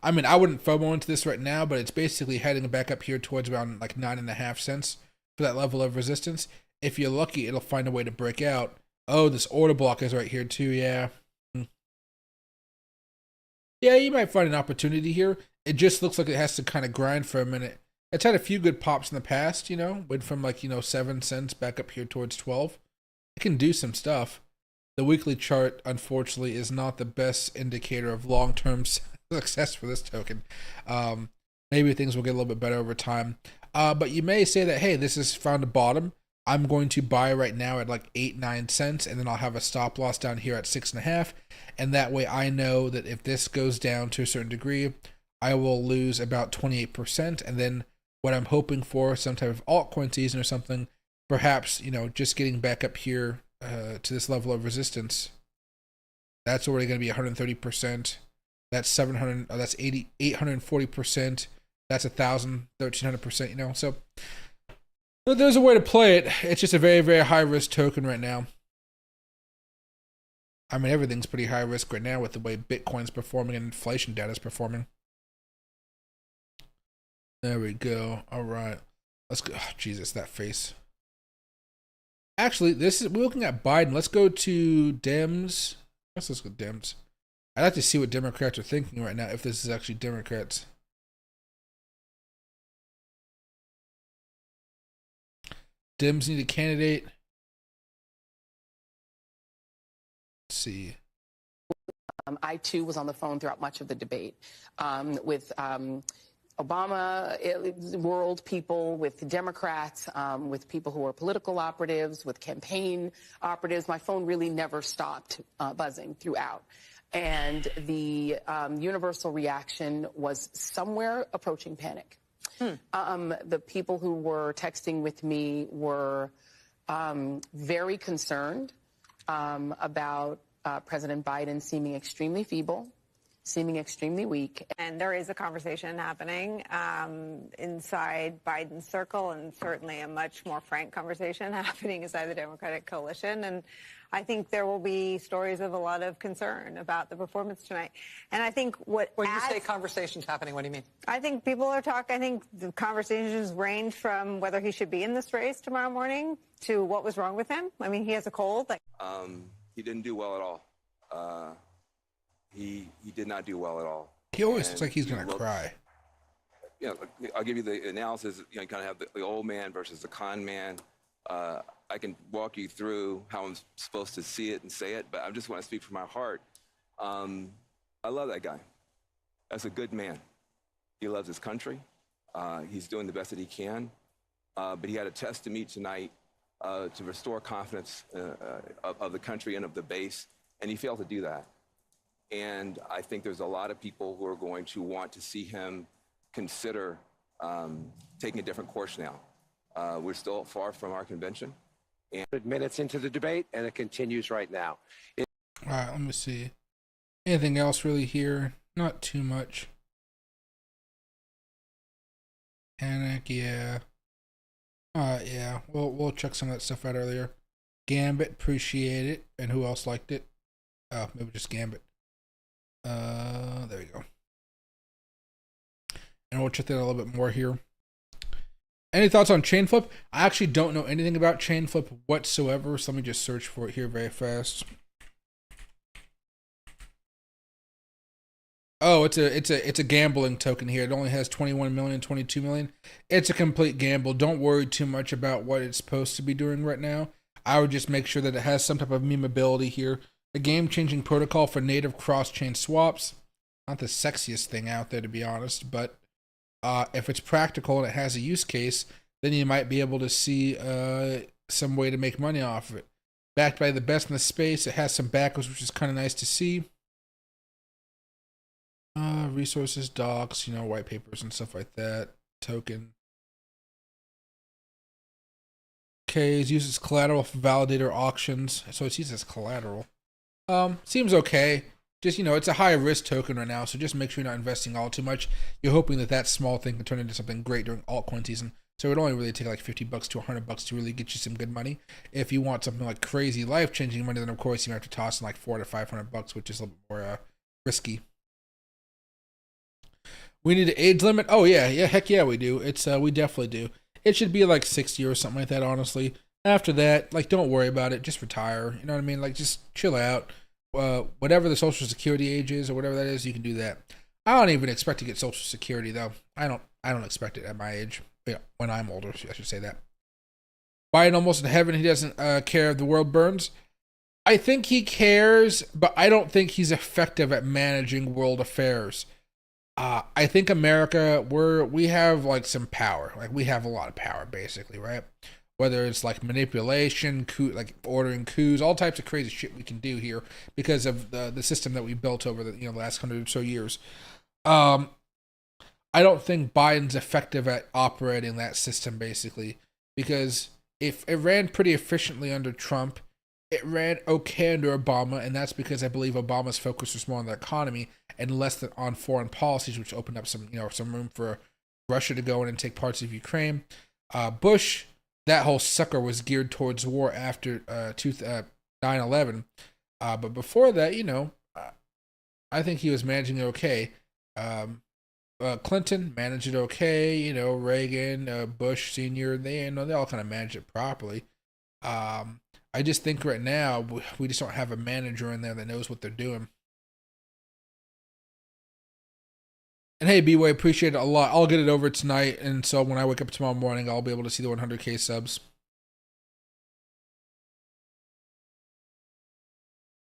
[SPEAKER 1] I mean, I wouldn't FOMO into this right now, but it's basically heading back up here towards around like 9.5 cents for that level of resistance. If you're lucky, it'll find a way to break out. Oh, this order block is right here too, yeah. Yeah, you might find an opportunity here. It just looks like it has to kind of grind for a minute. It's had a few good pops in the past, you know, went from like, 7 cents back up here towards 12. It can do some stuff. The weekly chart, unfortunately, is not the best indicator of long-term success for this token. Maybe things will get a little bit better over time. But you may say that, hey, this has found a bottom. I'm going to buy right now at like 8-9 cents, and then I'll have a stop loss down here at 6.5. And that way I know that if this goes down to a certain degree, I will lose about 28%. And then what I'm hoping for, some type of altcoin season or something, perhaps, just getting back up here to this level of resistance. That's already going to be 130%. That's 700. That's 840%. That's 1,000, 1,300%. So there's a way to play it. It's just a very, very high risk token right now. I mean, everything's pretty high risk right now with the way Bitcoin's performing and inflation data is performing. There we go. All right, let's go. Oh, Jesus, that face. Actually, we're looking at Biden. Let's go to Dems. Let's go Dems. I'd like to see what Democrats are thinking right now, if this is actually Democrats. Dems need a candidate. Let's see.
[SPEAKER 5] I, too, was on the phone throughout much of the debate with Obama world people, with Democrats, with people who are political operatives, with campaign operatives. My phone really never stopped buzzing throughout. And the universal reaction was somewhere approaching panic. The people who were texting with me were very concerned about President Biden seeming extremely feeble, seeming extremely weak.
[SPEAKER 9] And there is a conversation happening inside Biden's circle, and certainly a much more frank conversation happening inside the Democratic coalition. And I think there will be stories of a lot of concern about the performance tonight. And I think when you say conversations happening, what do you mean? I think people are talking. I think the conversations range from whether he should be in this race tomorrow morning to what was wrong with him. I mean, he has a cold.
[SPEAKER 10] He didn't do well at all. he did not do well at all.
[SPEAKER 1] He always
[SPEAKER 10] And
[SPEAKER 1] looks like he's
[SPEAKER 10] he
[SPEAKER 1] gonna
[SPEAKER 10] looked-
[SPEAKER 1] cry.
[SPEAKER 10] You know, I'll give you the analysis. You know, you kind of have the old man versus the con man. I can walk you through how I'm supposed to see it and say it, but I just want to speak from my heart. I love that guy. That's a good man. He loves his country. He's doing the best that he can. But he had a test to meet tonight to restore confidence of the country and of the base, and he failed to do that. And I think there's a lot of people who are going to want to see him consider taking a different course now. We're still far from our convention.
[SPEAKER 8] And minutes into the debate, and it continues right now.
[SPEAKER 1] All right, let me see. Anything else really here? Not too much. Panic, yeah. Yeah. We'll check some of that stuff out earlier. Gambit, appreciate it. And who else liked it? Oh, maybe just Gambit. There we go. And we'll check that a little bit more here. Any thoughts on chain flip? I actually don't know anything about chain flip whatsoever, so let me just search for it here very fast. Oh, it's a gambling token here. It only has 21 million, 22 million. It's a complete gamble. Don't worry too much about what it's supposed to be doing right now. I would just make sure that it has some type of memeability here. A game-changing protocol for native cross-chain swaps. Not the sexiest thing out there, to be honest, but if it's practical and it has a use case, then you might be able to see some way to make money off of it. Backed by the best in the space. It has some backers, which is kind of nice to see. Resources, docs, white papers and stuff like that. Token. Okay, it uses collateral for validator auctions. So it's used as collateral. Seems okay. Just, it's a high risk token right now, so just make sure you're not investing all too much. You're hoping that small thing can turn into something great during altcoin season. So it would only really take like $50 to $100 to really get you some good money. If you want something like crazy life-changing money, then of course you might have to toss in like $400 to $500, which is a little bit more risky. We need an age limit. Oh yeah, heck yeah, we do. We definitely do. It should be like 60 or something like that. Honestly, after that, don't worry about it. Just retire. You know what I mean? Just chill out. Whatever the Social Security age is or whatever that is, you can do that. I don't even expect to get Social Security though. I don't expect it at my age. Yeah, when I'm older, I should say that. Biden almost in heaven. He doesn't care if the world burns. I think he cares, but I don't think he's effective at managing world affairs. I think America, we have some power. We have a lot of power, basically, right? Whether it's manipulation, ordering coups, all types of crazy shit we can do here because of the system that we built over the last 100 or so years. I don't think Biden's effective at operating that system, basically, because if it ran pretty efficiently under Trump, it ran okay under Obama, and that's because I believe Obama's focus was more on the economy and less than on foreign policies, which opened up some room for Russia to go in and take parts of Ukraine. Bush, that whole sucker was geared towards war after 9/11, but before that, I think he was managing it okay. Clinton managed it okay. Reagan, Bush Senior, they all kind of managed it properly. I just think right now we just don't have a manager in there that knows what they're doing. And hey, B-Way, appreciate it a lot. I'll get it over tonight, and so when I wake up tomorrow morning, I'll be able to see the 100K subs.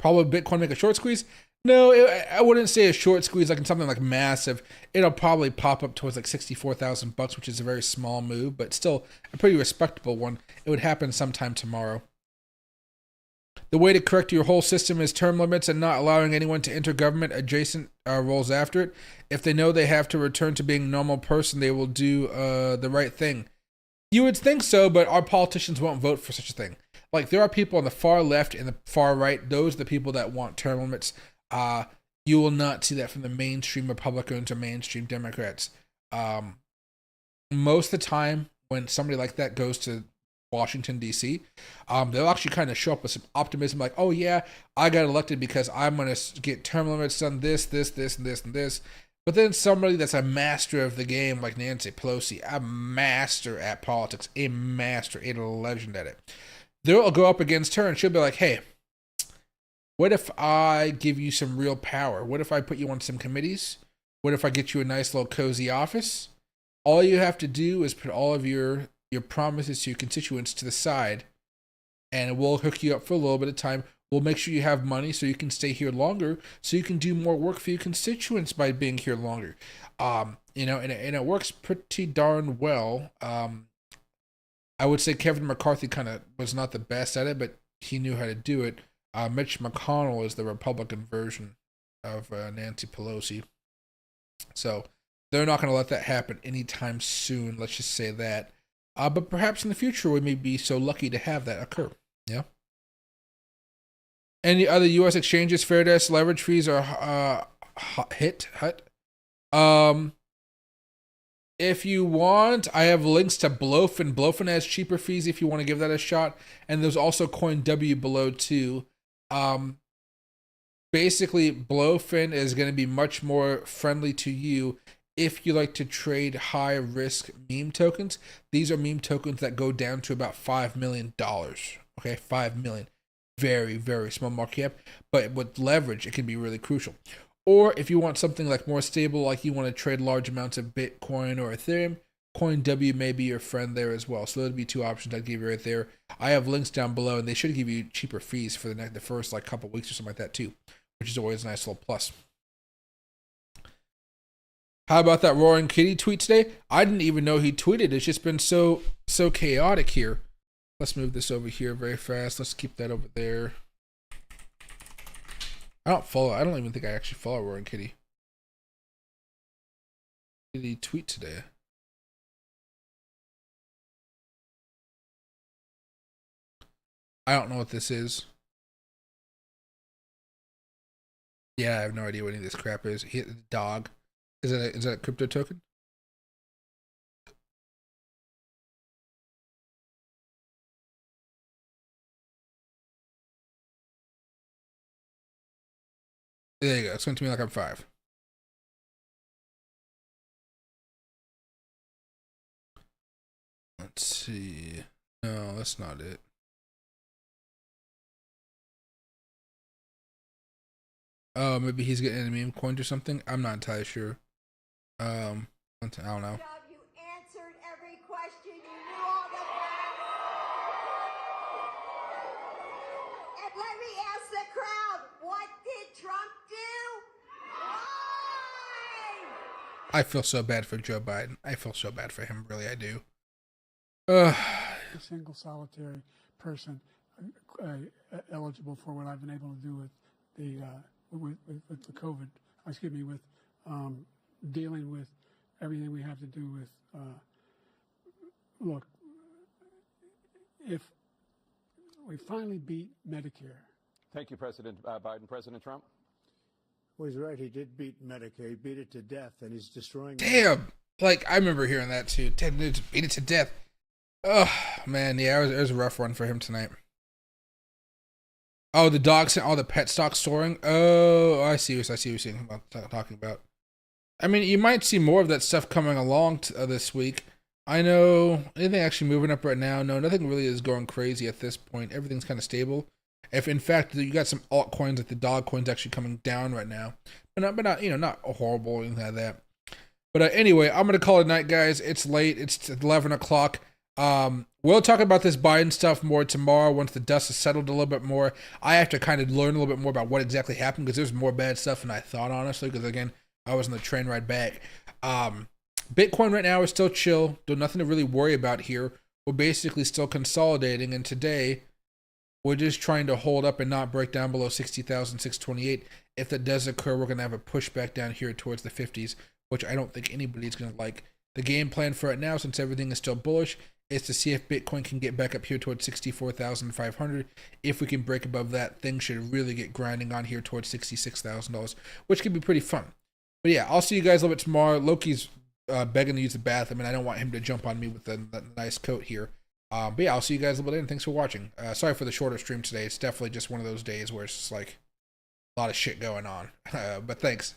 [SPEAKER 1] Probably Bitcoin make a short squeeze? No, I wouldn't say a short squeeze in something massive. It'll probably pop up towards $64,000, which is a very small move, but still a pretty respectable one. It would happen sometime tomorrow. The way to correct your whole system is term limits and not allowing anyone to enter government adjacent roles after it. If they know they have to return to being a normal person, they will do the right thing. You would think so, but our politicians won't vote for such a thing. There are people on the far left and the far right. Those are the people that want term limits. You will not see that from the mainstream Republicans or mainstream Democrats. Most of the time, when somebody like that goes to Washington, D.C., they'll actually kind of show up with some optimism oh yeah, I got elected because I'm going to get term limits on this, and this. But then somebody that's a master of the game like Nancy Pelosi, a master at politics, a legend at it, they'll go up against her and she'll be like, hey, What if I give you some real power? What if I put you on some committees? What if I get you a nice little cozy office? All you have to do is put all of your promises to your constituents to the side, and we'll hook you up for a little bit of time. We'll make sure you have money so you can stay here longer, so you can do more work for your constituents by being here longer. You know, and it works pretty darn well. I would say Kevin McCarthy kind of was not the best at it, but he knew how to do it. Mitch McConnell is the Republican version of Nancy Pelosi. So they're not going to let that happen anytime soon. Let's just say that. But perhaps in the future, we may be so lucky to have that occur. Yeah. Any other U.S. exchanges, fair desk, leverage fees are hit. If you want, I have links to Blofin. Blofin has cheaper fees if you want to give that a shot. And there's also CoinW below too. Basically, Blofin is going to be much more friendly to you if you like to trade high risk meme tokens. These are meme tokens that go down to about $5 million. Okay, 5 million. Very, very small market cap. But with leverage, it can be really crucial. Or if you want something like more stable, like you want to trade large amounts of Bitcoin or Ethereum, CoinW may be your friend there as well. So those would be two options I'd give you right there. I have links down below, and they should give you cheaper fees for the first like couple weeks or something like that too, which is always a nice little plus. How about that Roaring Kitty tweet today? I didn't even know he tweeted. It's just been so chaotic here. Let's move this over here very fast. Let's keep that over there. I don't even think I actually follow Roaring Kitty. What did he tweet today? I don't know what this is. Yeah, I have no idea what any of this crap is. Dog. Is that a crypto token? There you go. It's going to me like I'm 5. Let's see. No, that's not it. Oh, maybe he's getting a meme coined or something. I'm not entirely sure. I don't know.
[SPEAKER 11] You answered every question. You knew all the facts. And let me ask the crowd, what did Trump do? Why?
[SPEAKER 1] I feel so bad for Joe Biden. I feel so bad for him. Really, I do.
[SPEAKER 2] A single solitary person eligible for what I've been able to do with the with the COVID. Excuse me, with dealing with everything we have to do with. Look, if we finally beat Medicare.
[SPEAKER 3] Thank you, President Biden. President Trump?
[SPEAKER 4] Well, he's right. He did beat Medicare. He beat it to death, and he's destroying.
[SPEAKER 1] Damn! Like, I remember hearing that too. Ted Nugent beat it to death. Oh, man. Yeah, it was a rough one for him tonight. Oh, the dogs and all the pet stocks soaring. Oh, I see what you're talking about. I mean, you might see more of that stuff coming along this week. I know anything actually moving up right now. No, nothing really is going crazy at this point. Everything's kind of stable. If in fact you got some altcoins like the dog coins actually coming down right now, but not not horrible or anything like that. But anyway, I'm gonna call it a night, guys. It's late. It's 11 o'clock. We'll talk about this Biden stuff more tomorrow once the dust has settled a little bit more. I have to kind of learn a little bit more about what exactly happened because there's more bad stuff than I thought, honestly. Because again, I was on the train ride back. Bitcoin right now is still chill. There's nothing to really worry about here. We're basically still consolidating, and today we're just trying to hold up and not break down below 60,628. If that does occur, we're going to have a pushback down here towards the 50s, which I don't think anybody's going to like. The game plan for it now, since everything is still bullish, is to see if Bitcoin can get back up here towards 64,500. If we can break above that, things should really get grinding on here towards $66,000, which could be pretty fun. But yeah, I'll see you guys a little bit tomorrow. Loki's begging to use the bathroom, and I don't want him to jump on me with the nice coat here. But yeah, I'll see you guys a little bit later, and thanks for watching. Sorry for the shorter stream today. It's definitely just one of those days where it's just like a lot of shit going on. But thanks.